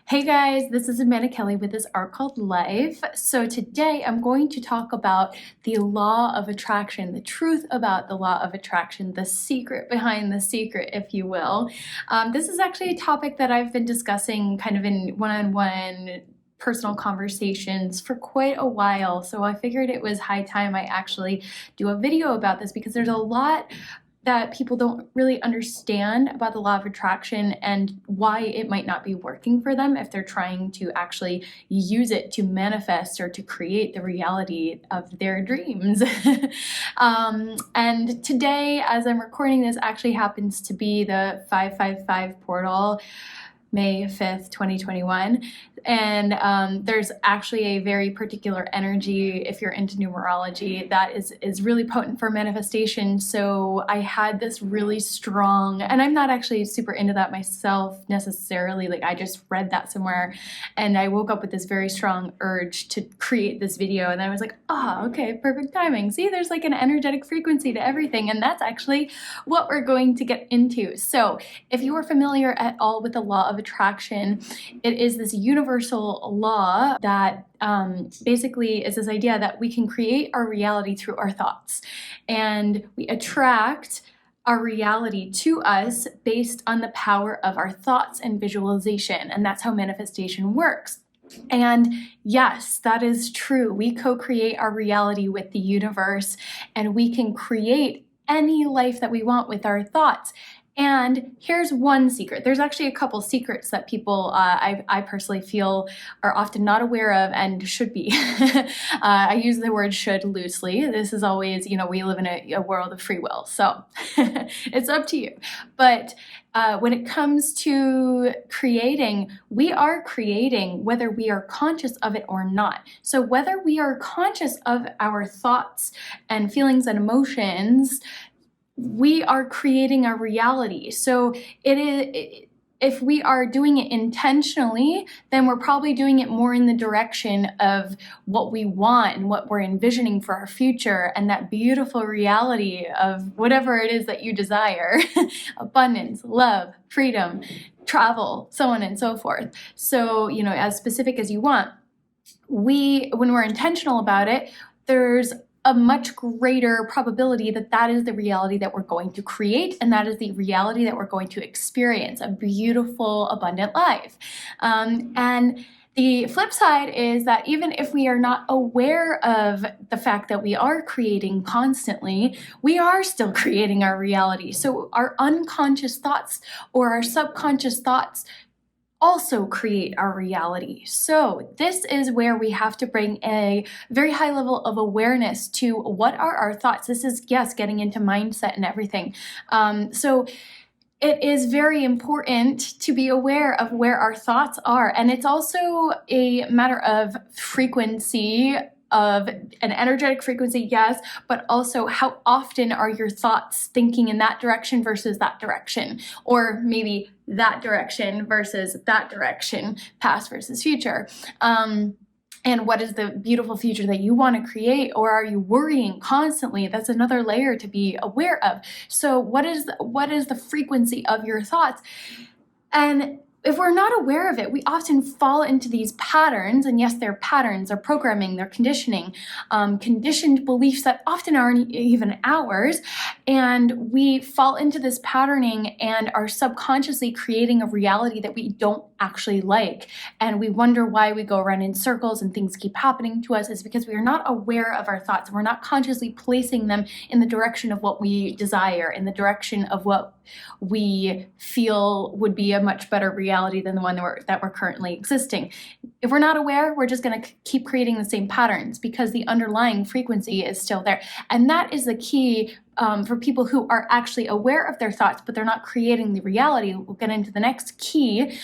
Hey guys, this is Amanda Kelly with this art called Life. So today I'm going to talk about the law of attraction, the truth about the law of attraction, the secret behind the secret, if you will. This is actually a topic that I've been discussing kind of in one-on-one personal conversations for quite a while. So I figured it was high time I actually do a video about this because there's a lot that people don't really understand about the law of attraction and why it might not be working for them if they're trying to actually use it to manifest or to create the reality of their dreams. And today, as I'm recording this, actually happens to be the 555 portal, May 5th, 2021. And there's actually a very particular energy, if you're into numerology, that is really potent for manifestation. So I had this really strong, and I'm not actually super into that myself necessarily, like I just read that somewhere, and I woke up with this very strong urge to create this video, and I was like, okay, perfect timing. See, there's like an energetic frequency to everything, and that's actually what we're going to get into. So if you are familiar at all with the law of attraction, it is this universal law that basically is this idea that we can create our reality through our thoughts, and we attract our reality to us based on the power of our thoughts and visualization, and that's how manifestation works. And yes, that is true. We co-create our reality with the universe, and we can create any life that we want with our thoughts. And here's one secret. There's actually a couple secrets that people, I personally feel, are often not aware of and should be. I use the word should loosely. This is always, we live in a world of free will, so it's up to you. But when it comes to creating, we are creating whether we are conscious of it or not. So whether we are conscious of our thoughts and feelings and emotions, we are creating a reality. So if we are doing it intentionally, then we're probably doing it more in the direction of what we want and what we're envisioning for our future and that beautiful reality of whatever it is that you desire. Abundance, love, freedom, travel, so on and so forth. So, as specific as you want. When we're intentional about it, there's a much greater probability that that is the reality that we're going to create, and that is the reality that we're going to experience, a beautiful, abundant life. And the flip side is that even if we are not aware of the fact that we are creating constantly, we are still creating our reality. So our unconscious thoughts or our subconscious thoughts also create our reality. So this is where we have to bring a very high level of awareness to what are our thoughts. This is, yes, getting into mindset and everything. So it is very important to be aware of where our thoughts are. And it's also a matter of frequency, of an energetic frequency, yes, but also how often are your thoughts thinking in that direction versus that direction, or maybe that direction versus that direction, past versus future. And what is the beautiful future that you want to create, or are you worrying constantly? That's another layer to be aware of. So what is the frequency of your thoughts? And if we're not aware of it, we often fall into these patterns, and yes, they're patterns, they're programming, they're conditioning, conditioned beliefs that often aren't even ours, and we fall into this patterning and are subconsciously creating a reality that we don't actually like, and we wonder why we go around in circles and things keep happening to us. Is because we are not aware of our thoughts. We're not consciously placing them in the direction of what we desire, in the direction of what we feel would be a much better reality than the one that we're currently existing. If we're not aware, we're just going to keep creating the same patterns because the underlying frequency is still there. And that is the key for people who are actually aware of their thoughts, but they're not creating the reality. We'll get into the next key.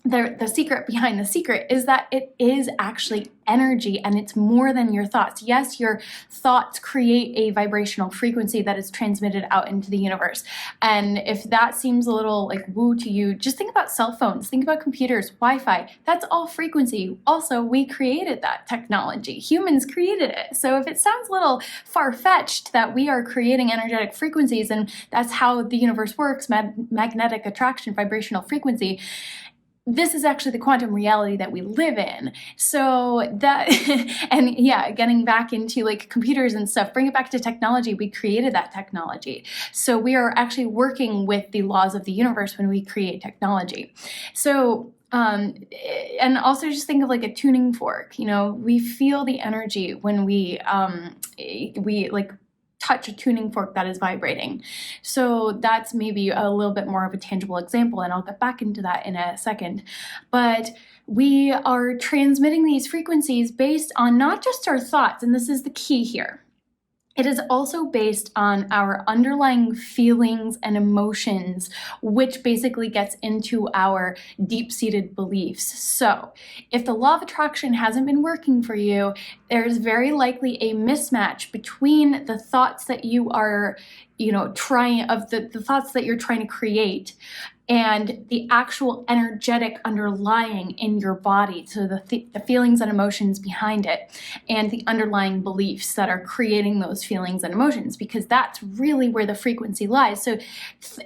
The secret behind the secret is that it is actually energy, and it's more than your thoughts. Yes, your thoughts create a vibrational frequency that is transmitted out into the universe. And if that seems a little like woo to you, just think about cell phones, think about computers, Wi-Fi. That's all frequency. Also, we created that technology. Humans created it. So if it sounds a little far-fetched that we are creating energetic frequencies and that's how the universe works, magnetic attraction, vibrational frequency, this is actually the quantum reality that we live in. So that, and yeah, getting back into like computers and stuff, bring it back to technology. We created that technology. So we are actually working with the laws of the universe when we create technology. So, and also just think of like a tuning fork. You know, we feel the energy when we like touch a tuning fork that is vibrating. So that's maybe a little bit more of a tangible example, and I'll get back into that in a second. But we are transmitting these frequencies based on not just our thoughts, and this is the key here. It is also based on our underlying feelings and emotions, which basically gets into our deep-seated beliefs. So if the law of attraction hasn't been working for you, there's very likely a mismatch between the thoughts that you are, the thoughts that you're trying to create and the actual energetic underlying in your body, so the feelings and emotions behind it, and the underlying beliefs that are creating those feelings and emotions, because that's really where the frequency lies. So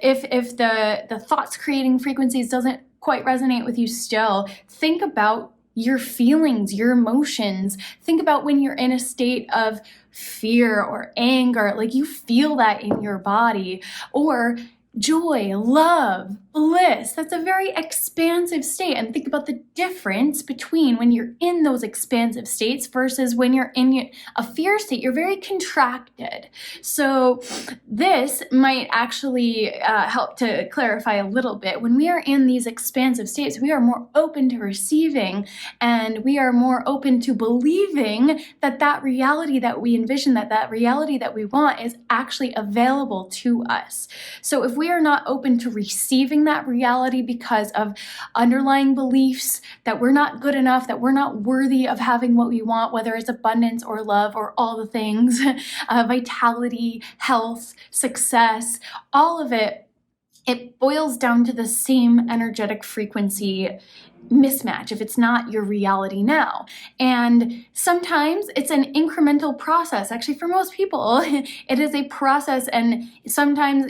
if the thoughts creating frequencies doesn't quite resonate with you still, think about your feelings, your emotions. Think about when you're in a state of fear or anger, like you feel that in your body, or joy, love, bliss. That's a very expansive state. And think about the difference between when you're in those expansive states versus when you're in a fear state. You're very contracted. So this might actually help to clarify a little bit. When we are in these expansive states, we are more open to receiving, and we are more open to believing that that reality that we envision, that reality that we want is actually available to us. So if we are not open to receiving that reality because of underlying beliefs that we're not good enough, that we're not worthy of having what we want, whether it's abundance or love or all the things, vitality, health, success, all of it, it boils down to the same energetic frequency mismatch if it's not your reality now. And sometimes it's an incremental process. Actually, for most people, it is a process, and sometimes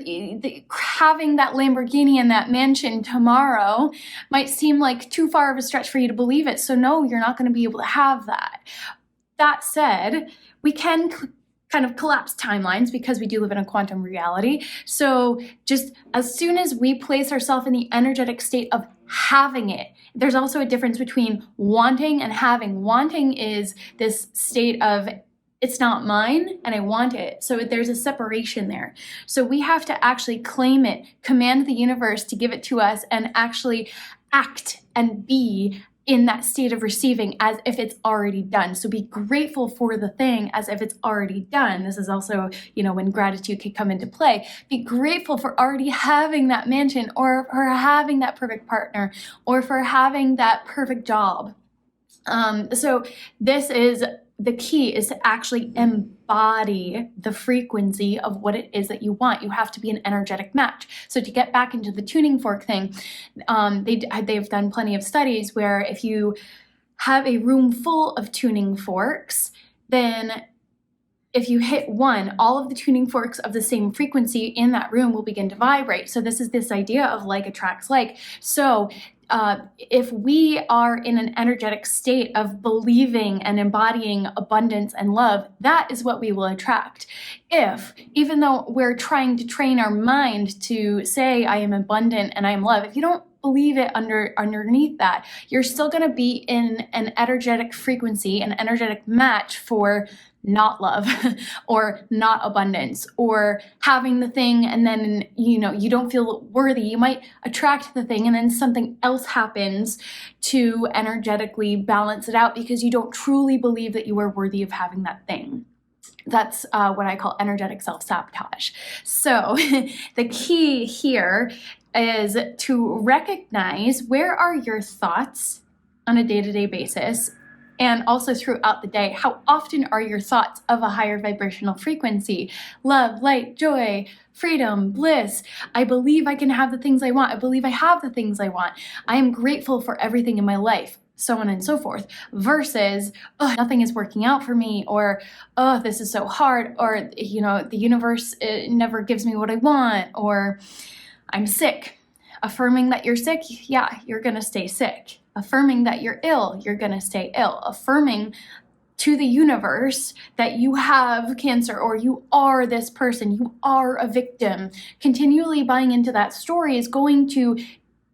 having that Lamborghini and that mansion tomorrow might seem like too far of a stretch for you to believe it. So no, you're not going to be able to have that. That said, we can kind of collapse timelines because we do live in a quantum reality. So just as soon as we place ourselves in the energetic state of having it, there's also a difference between wanting and having. Wanting is this state of it's not mine and I want it. So there's a separation there. So we have to actually claim it, command the universe to give it to us, and actually act and be in that state of receiving as if it's already done. So be grateful for the thing as if it's already done. This is also, when gratitude can come into play. Be grateful for already having that mansion, or for having that perfect partner, or for having that perfect job. So this is the key, is to actually embody the frequency of what it is that you want. You have to be an energetic match. So to get back into the tuning fork thing, they've done plenty of studies where if you have a room full of tuning forks, then if you hit one, all of the tuning forks of the same frequency in that room will begin to vibrate. So this is this idea of like attracts like. So if we are in an energetic state of believing and embodying abundance and love, that is what we will attract. If, even though we're trying to train our mind to say, I am abundant and I am love, if you don't believe it underneath that, you're still going to be in an energetic frequency, an energetic match for not love or not abundance, or having the thing and then you don't feel worthy. You might attract the thing and then something else happens to energetically balance it out because you don't truly believe that you are worthy of having that thing. That's what I call energetic self-sabotage. So the key here is to recognize, where are your thoughts on a day-to-day basis, and also throughout the day. How often are your thoughts of a higher vibrational frequency? Love, light, joy, freedom, bliss. I believe I can have the things I want. I believe I have the things I want. I am grateful for everything in my life, so on and so forth, versus, oh, nothing is working out for me, or, oh, this is so hard, or, the universe never gives me what I want, or I'm sick. Affirming that you're sick, yeah, you're gonna stay sick. Affirming that you're ill, you're gonna stay ill. Affirming to the universe that you have cancer or you are this person, you are a victim. Continually buying into that story is going to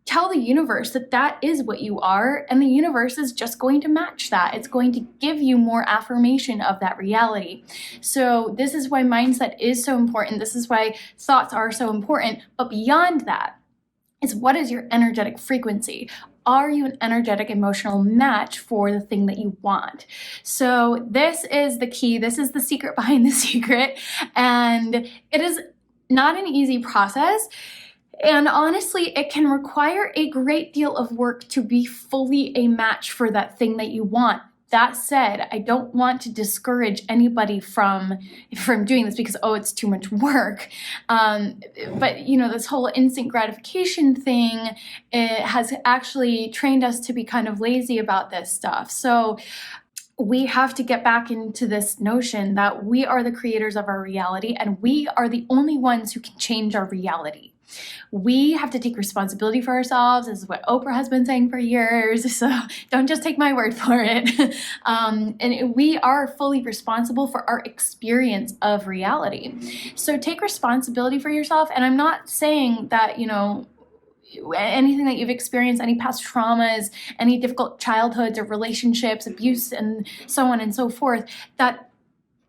tell the universe that that is what you are, and the universe is just going to match that. It's going to give you more affirmation of that reality. So this is why mindset is so important. This is why thoughts are so important. But beyond that is, what is your energetic frequency? Are you an energetic emotional match for the thing that you want? So this is the key. This is the secret behind the secret. And it is not an easy process. And honestly, it can require a great deal of work to be fully a match for that thing that you want. That said, I don't want to discourage anybody from doing this because, oh, it's too much work. But this whole instant gratification thing, it has actually trained us to be kind of lazy about this stuff. So we have to get back into this notion that we are the creators of our reality, and we are the only ones who can change our reality. We have to take responsibility for ourselves. This is what Oprah has been saying for years, so don't just take my word for it. And we are fully responsible for our experience of reality. So take responsibility for yourself. And I'm not saying that, anything that you've experienced, any past traumas, any difficult childhoods or relationships, abuse, and so on and so forth, that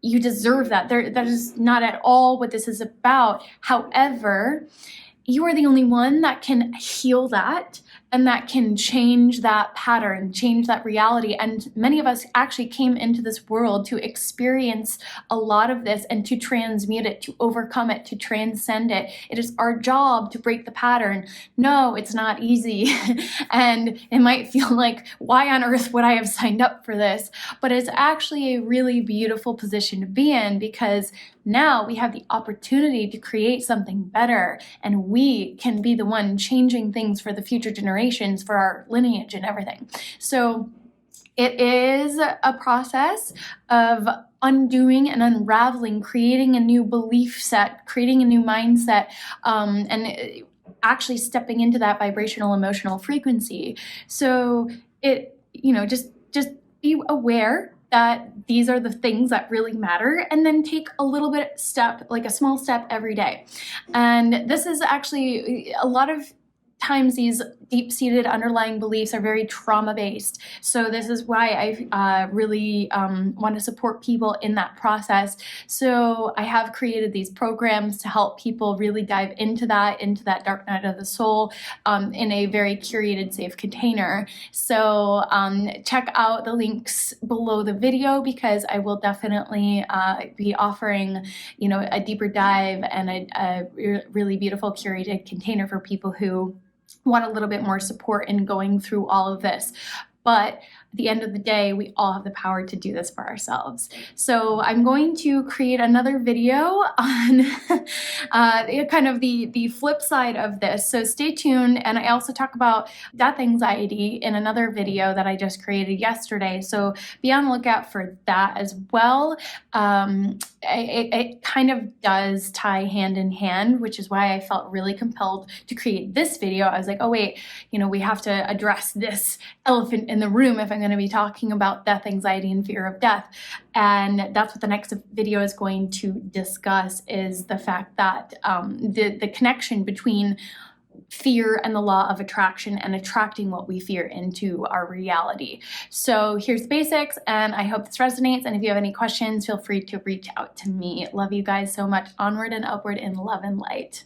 you deserve that. That is not at all what this is about. However, you are the only one that can heal that and that can change that pattern, change that reality. And many of us actually came into this world to experience a lot of this and to transmute it, to overcome it, to transcend it. It is our job to break the pattern. No, it's not easy. And it might feel like, why on earth would I have signed up for this? But it's actually a really beautiful position to be in, because now we have the opportunity to create something better, and we can be the one changing things for the future generations, for our lineage and everything. So it is a process of undoing and unraveling, creating a new belief set, creating a new mindset, and actually stepping into that vibrational emotional frequency. So just be aware that these are the things that really matter, and then take a little bit step, like a small step every day. And this is actually, a lot of times these deep-seated underlying beliefs are very trauma-based. So this is why I really want to support people in that process. So I have created these programs to help people really dive into that dark night of the soul in a very curated, safe container. So check out the links below the video, because I will definitely be offering, a deeper dive and a really beautiful curated container for people who want a little bit more support in going through all of this. But at the end of the day, we all have the power to do this for ourselves. So I'm going to create another video on kind of the flip side of this. So stay tuned. And I also talk about death anxiety in another video that I just created yesterday. So be on the lookout for that as well. It kind of does tie hand in hand, which is why I felt really compelled to create this video. I was like, oh wait, we have to address this elephant in the room if I'm going to be talking about death anxiety and fear of death. And that's what the next video is going to discuss, is the fact that the connection between fear and the law of attraction, and attracting what we fear into our reality. So here's the basics, and I hope this resonates. And if you have any questions, feel free to reach out to me. Love you guys so much. Onward and upward in love and light.